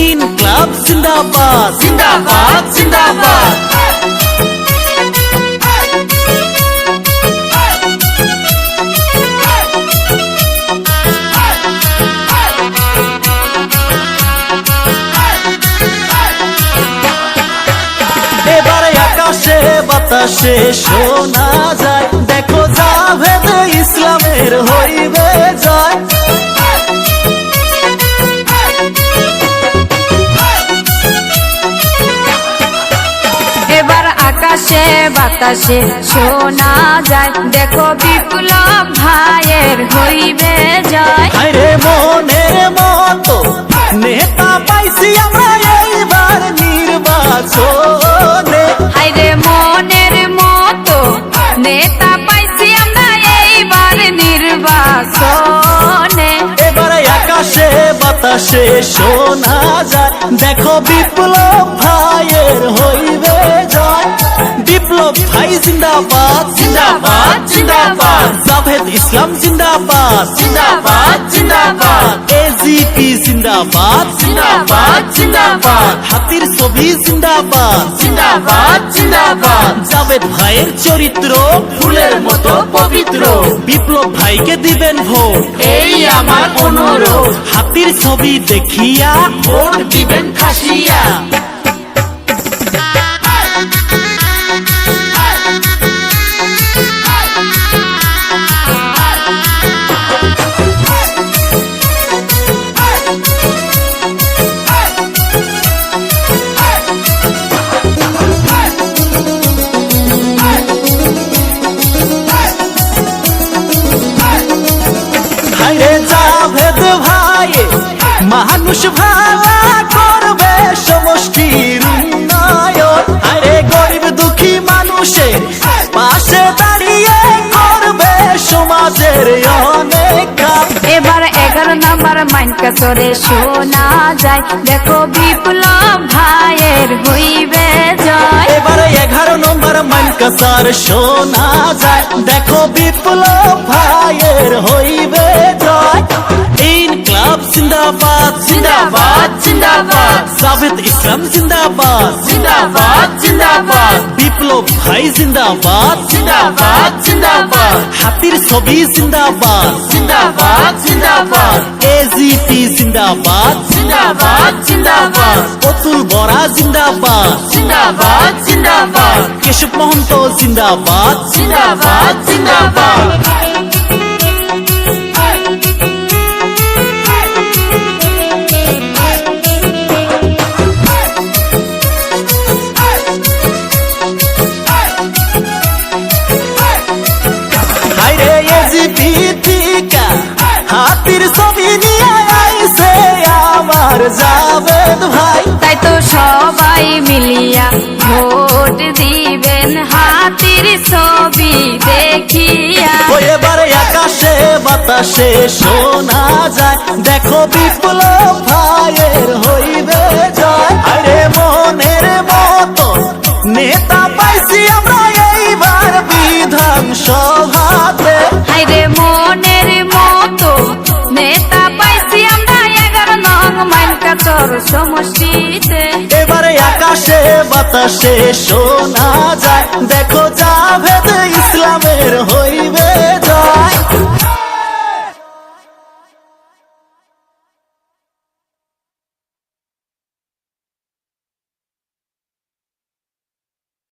ইনকলাব জিন্দাবাদ জিন্দাবাদ জিন্দাবাদ। এবারে আকাশে বাতাসে শোনা যায়, দেখো জাভেদ ইসলামের হইবে জয়। এবার আকাশে বাতাসে শোনা যায়, দেখো বিপ্লব ভাইয়ের হইবে জয়। আরে মনের মতো নেতা পাইছি আমরা এইবার নির্বাচনে। হায়রে মনের মতো নেতা পাইছি আমরা এইবার নির্বাচনে। এবারে আকাশে বাতাসে শোনা যায়, দেখো বিপ্লব ভাইয়ের হইবে জয়। বিপ্লব ভাই জিন্দাবাদ জিন্দাবাদ জিন্দাবাদ। জাভেদ ইসলাম জিন্দাবাদ জিন্দাবাদ জিন্দাবাদ। এজিপি জিন্দাবাদ জিন্দাবাদ জিন্দাবাদ। হাতির ছবি জিন্দাবাদ জিন্দাবাদ জিন্দাবাদ। জাভেদ ভাইয়ের চরিত্র ফুলের মতো পবিত্র, বিপ্লব ভাইকে দিবেন ভোট এই আমার অনুরোধ। হাতির ছবি দেখিয়া ভোট দিবেন খাসিয়া। হায়রে জাভেদ ভাই মানুষ ভালা করবে সমষ্টির উন্নয়ন। আরে গরিব দুঃখী মানুষের পাশে দাঁড়িয়ে করবে সমাজের অনেক কাজ। এবার 11 নম্বর মাইনকাছড়ে শোনা যায়, দেখো বিপ্লব ভাইয়ের হইবে জয়। এবারে 11 নম্বর মানকাছার শোনা যায়, দেখো বিপ্লব ভাইয়ের হইবে জয়। ইনকলাব জিন্দাবাদ জিন্দাবাদ জিন্দাবাদ। জাভেদ ইসলাম জিন্দাবাদ জিন্দাবাদ জিন্দাবাদ। বিপ্লব ভাই জিন্দাবাদ জিন্দাবাদ জিন্দাবাদ। হাতির ছবি জিন্দাবাদ জিন্দাবাদ জিন্দাবাদ। এজিপি জিন্দাবাদ জিন্দাবাদ জিন্দাবাদ। অতুল বরা জিন্দাবাদ জিন্দাবাদ জিন্দাবাদ। কেশব মহন্ত জিন্দাবাদ জিন্দাবাদ জিন্দাবাদ। হায়রে এজিপি টিকা হাতির ছবি নিয়ে আইছে আমার জাভেদ ভাই। তাই তো সবাই মিলিয়া ভোট দিবেন হাতির ছবি দেখিয়া। এবারে আকাশে বাতাসে শোনা যায়, দেখো বিপ্লব ভাইয়ের হইবে জয়। আরে মনের মতো নেতা পাইছি আমরা এইবার বিধানসভাতে। হায়রে মনের মতো নেতা পাইছি আমরা 11 নং মাইনকাছড় সমষ্টিতে। এবারে আকাশে বাতাসে শোনা যায়, দেখো জাভেদ ইসলামের হই